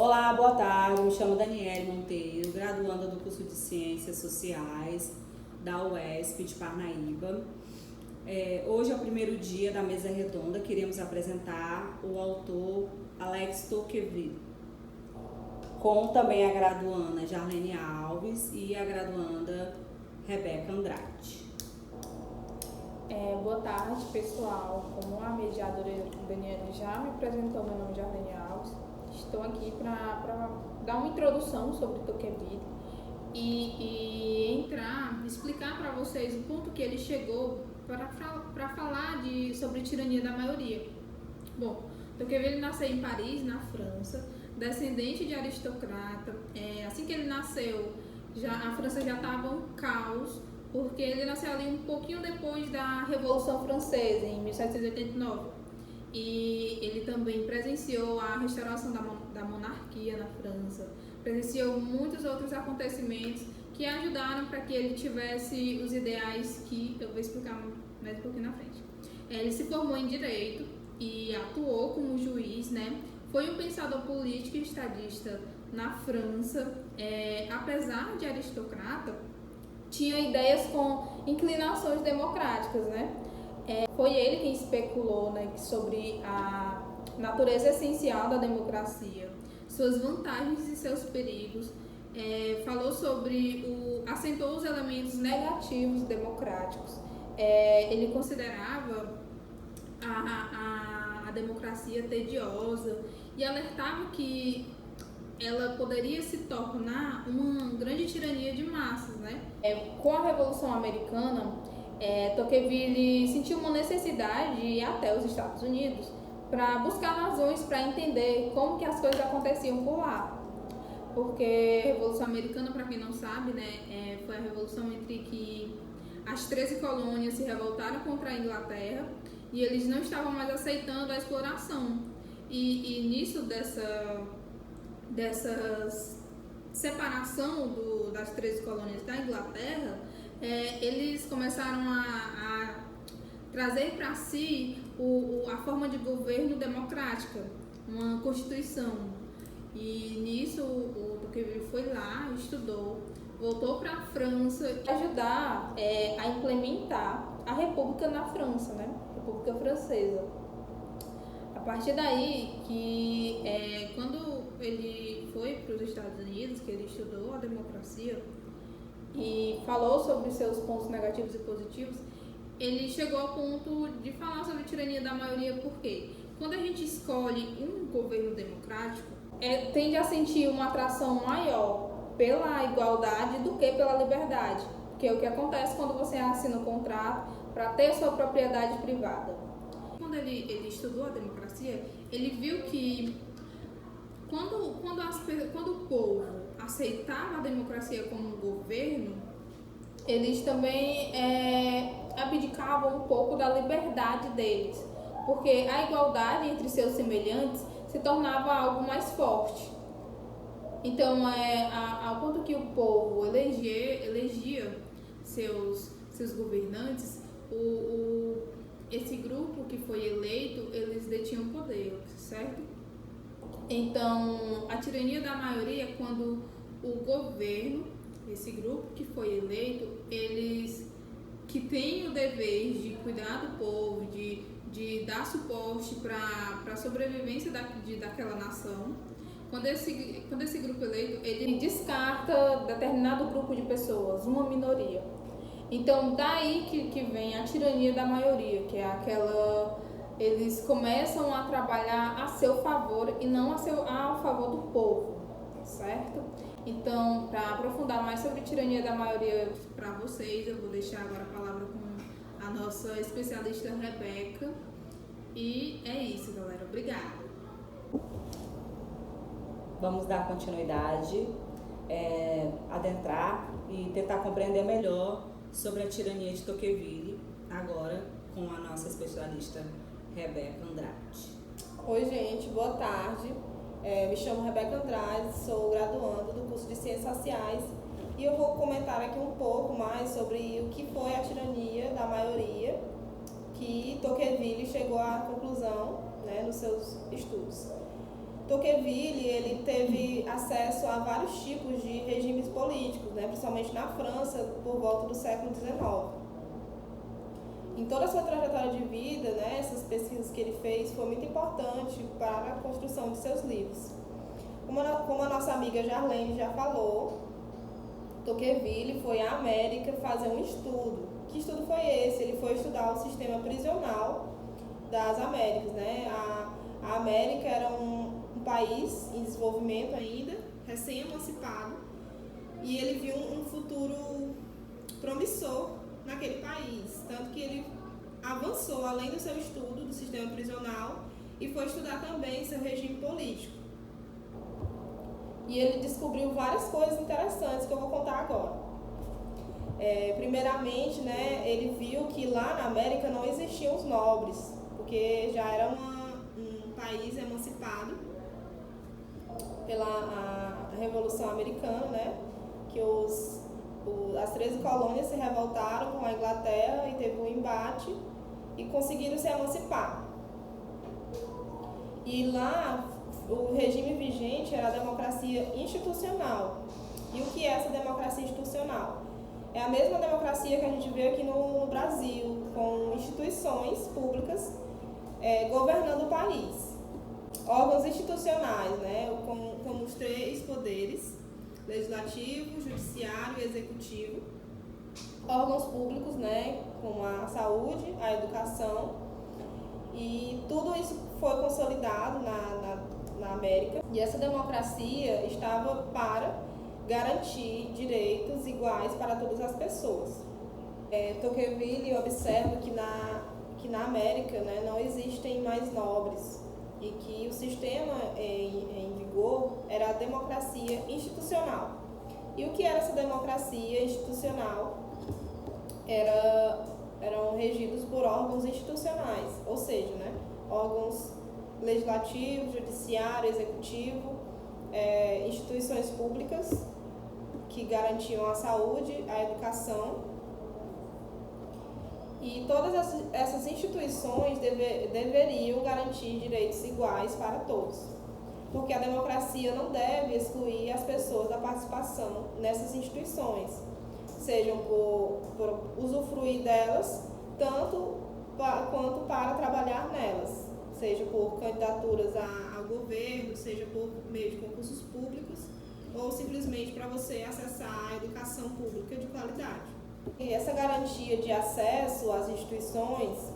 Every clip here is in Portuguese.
Olá, boa tarde. Me chamo Daniele Monteiro, graduanda do curso de Ciências Sociais da UESP de Parnaíba. Hoje é o primeiro dia da mesa redonda. Queremos apresentar o autor Alex Tocqueville, com também a graduanda Jarlene Alves e a graduanda Rebeca Andrade. Boa tarde, pessoal. Como a mediadora Daniele já me apresentou, meu nome é Jarlene Alves. Estou aqui para dar uma introdução sobre Tocqueville e explicar para vocês o ponto que ele chegou para falar sobre tirania da maioria. Bom, Tocqueville nasceu em Paris, na França, descendente de aristocrata. Assim que ele nasceu, a França já estava um caos, porque ele nasceu ali um pouquinho depois da Revolução Francesa, em 1789. E ele também presenciou a restauração da monarquia na França, presenciou muitos outros acontecimentos que ajudaram para que ele tivesse os ideais que eu vou explicar mais um pouquinho na frente. Ele se formou em Direito e atuou como juiz, né? Foi um pensador político e estadista na França. Apesar de aristocrata, tinha ideias com inclinações democráticas, né? Foi ele quem especulou, né, sobre a natureza essencial da democracia, suas vantagens e seus perigos. Falou acentuou os elementos negativos democráticos. Ele considerava a democracia tediosa e alertava que ela poderia se tornar uma grande tirania de massas, né? Com a Revolução Americana, Tocqueville sentiu uma necessidade de ir até os Estados Unidos para buscar razões para entender como que as coisas aconteciam por lá. Porque a Revolução Americana, para quem não sabe, né, foi a revolução entre que as 13 colônias se revoltaram contra a Inglaterra e eles não estavam mais aceitando a exploração. E nisso dessa separação das 13 colônias da Inglaterra, eles começaram a trazer para si a forma de governo democrática, uma constituição. E nisso o Tocqueville foi lá, estudou, voltou para a França e ajudar a implementar a República na França, né? República Francesa. A partir daí que quando ele foi para os Estados Unidos, que ele estudou a democracia e falou sobre seus pontos negativos e positivos, ele chegou ao ponto de falar sobre a tirania da maioria, porque quando a gente escolhe um governo democrático, tende a sentir uma atração maior pela igualdade do que pela liberdade, que é o que acontece quando você assina um contrato para ter sua propriedade privada. Quando ele estudou a democracia, ele viu que quando o povo aceitava a democracia como um governo, eles também abdicavam um pouco da liberdade deles, porque a igualdade entre seus semelhantes se tornava algo mais forte. Então, ao ponto que o povo elegia seus governantes, esse grupo que foi eleito, eles detinham poder, certo? Então, a tirania da maioria é quando o governo, esse grupo que foi eleito, eles que têm o dever de cuidar do povo, de dar suporte para a sobrevivência daquela nação. Quando esse grupo eleito, ele descarta determinado grupo de pessoas, uma minoria. Então, daí que vem a tirania da maioria, que é aquela... Eles começam a trabalhar a seu favor e não ao favor do povo, certo? Então, para aprofundar mais sobre a tirania da maioria para vocês, eu vou deixar agora a palavra com a nossa especialista Rebeca. E é isso, galera. Obrigada. Vamos dar continuidade, adentrar e tentar compreender melhor sobre a tirania de Tocqueville, agora com a nossa especialista Rebeca Andrade. Oi, gente, boa tarde. Me chamo Rebeca Andrade, sou graduanda do curso de Ciências Sociais e eu vou comentar aqui um pouco mais sobre o que foi a tirania da maioria, que Tocqueville chegou à conclusão, né, nos seus estudos. Tocqueville, ele teve acesso a vários tipos de regimes políticos, né, principalmente na França, por volta do século XIX. Em toda a sua trajetória de vida, né, essas pesquisas que ele fez foi muito importante para a construção de seus livros. Como a nossa amiga Jarlene já falou, Tocqueville foi à América fazer um estudo. Que estudo foi esse? Ele foi estudar o sistema prisional das Américas, né? A América era um país em desenvolvimento ainda, recém-emancipado, e ele viu um futuro promissor naquele país, tanto que ele avançou além do seu estudo do sistema prisional e foi estudar também seu regime político. E ele descobriu várias coisas interessantes que eu vou contar agora. Primeiramente, né, ele viu que lá na América não existiam os nobres, porque já era um país emancipado pela Revolução Americana, né, que as 13 colônias se revoltaram com a Inglaterra e teve um embate e conseguiram se emancipar. E lá o regime vigente era a democracia institucional. E o que é essa democracia institucional? É a mesma democracia que a gente vê aqui no Brasil, com instituições públicas governando o país. Órgãos institucionais, né, como os 3 poderes, legislativo, judiciário e executivo. Órgãos públicos, né, como a saúde, a educação, e tudo isso foi consolidado na América. E essa democracia estava para garantir direitos iguais para todas as pessoas. Tocqueville observa que na América, né, não existem mais nobres e que o sistema em vigor era a democracia institucional. E o que era essa democracia institucional? Eram regidos por órgãos institucionais, ou seja, né, órgãos legislativo, judiciário, executivo, instituições públicas que garantiam a saúde, a educação. E todas essas instituições deveriam garantir direitos iguais para todos, porque a democracia não deve excluir as pessoas da participação nessas instituições, sejam por usufruir delas, tanto quanto para trabalhar nelas, seja por candidaturas ao governo, seja por meio de concursos públicos, ou simplesmente para você acessar a educação pública de qualidade. E essa garantia de acesso às instituições,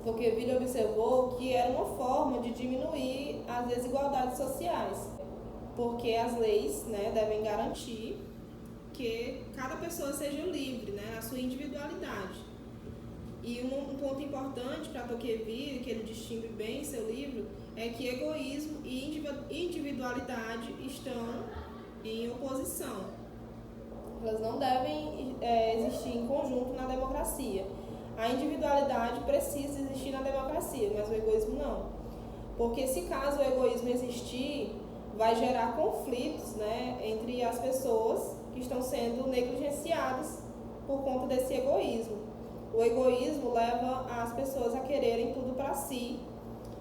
Tocqueville observou que era uma forma de diminuir as desigualdades sociais, porque as leis, né, devem garantir que cada pessoa seja livre, né, na sua individualidade. E um ponto importante para Tocqueville, que ele distingue bem em seu livro, é que egoísmo e individualidade estão em oposição. Elas não devem existir em conjunto na democracia. A individualidade precisa existir na democracia, mas o egoísmo não. Porque se caso o egoísmo existir, vai gerar conflitos, né, entre as pessoas que estão sendo negligenciadas por conta desse egoísmo. O egoísmo leva as pessoas a quererem tudo para si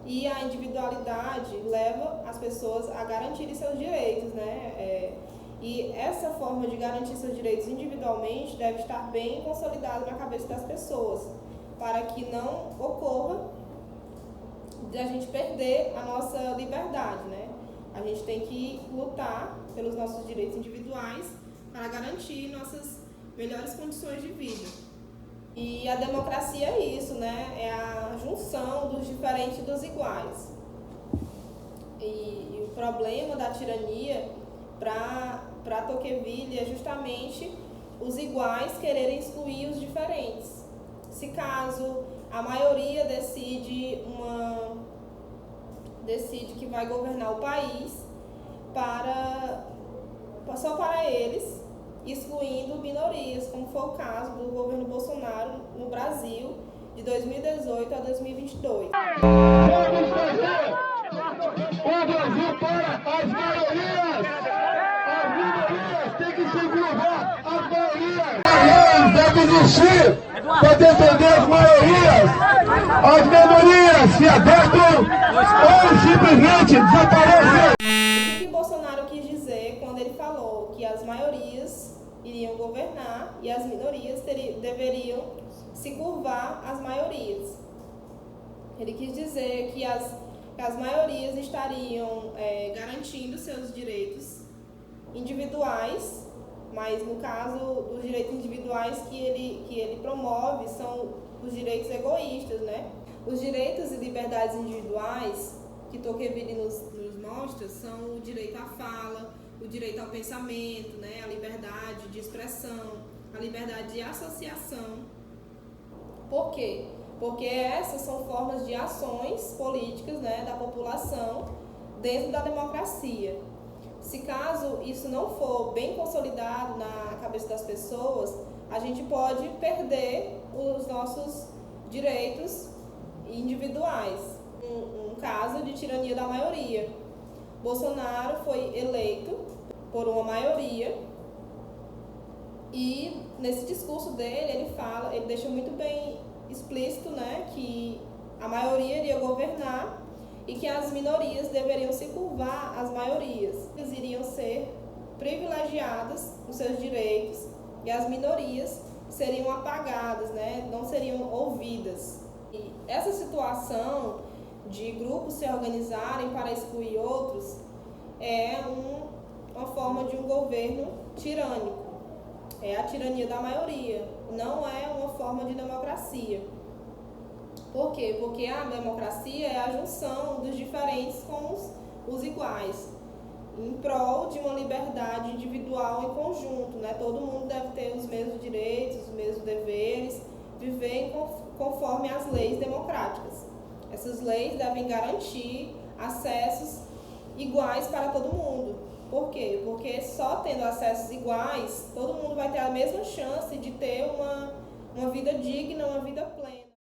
e a individualidade leva as pessoas a garantirem seus direitos, né? E essa forma de garantir seus direitos individualmente deve estar bem consolidada na cabeça das pessoas, para que não ocorra de a gente perder a nossa liberdade, né? A gente tem que lutar pelos nossos direitos individuais para garantir nossas melhores condições de vida. E a democracia é isso, né? É a junção dos diferentes e dos iguais. E o problema da tirania para Tocqueville é justamente os iguais quererem excluir os diferentes. Se caso a maioria decide que vai governar o país só para eles, excluindo minorias, como foi o caso do governo Bolsonaro no Brasil de 2018 a 2022. Vamos fazer o Brasil para as maiorias! As minorias têm que se curvar às maiorias! A lei deve existir para defender as maiorias! As minorias se adaptam ou simplesmente desaparecem! O que Bolsonaro ele falou que as maiorias iriam governar e as minorias deveriam se curvar às maiorias. Ele quis dizer que as maiorias estariam garantindo seus direitos individuais, mas no caso dos direitos individuais que ele promove são os direitos egoístas, né? Os direitos e liberdades individuais que Tocqueville nos mostra são o direito à fala, o direito ao pensamento, né? A liberdade de expressão, a liberdade de associação. Por quê? Porque essas são formas de ações políticas, né, da população dentro da democracia. Se caso isso não for bem consolidado na cabeça das pessoas, a gente pode perder os nossos direitos individuais. Um caso de tirania da maioria. Bolsonaro foi eleito por uma maioria e nesse discurso dele ele deixa muito bem explícito, né, que a maioria iria governar e que as minorias deveriam se curvar às maiorias. Eles iriam ser privilegiadas nos seus direitos e as minorias seriam apagadas, né, não seriam ouvidas. E essa situação de grupos se organizarem para excluir outros é uma forma de um governo tirânico. É a tirania da maioria, não é uma forma de democracia. Por quê? Porque a democracia é a junção dos diferentes com os iguais, em prol de uma liberdade individual em conjunto, né? Todo mundo deve ter os mesmos direitos, os mesmos deveres, viver conforme as leis democráticas. Essas leis devem garantir acessos iguais para todo mundo. Por quê? Porque só tendo acessos iguais, todo mundo vai ter a mesma chance de ter uma vida digna, uma vida plena.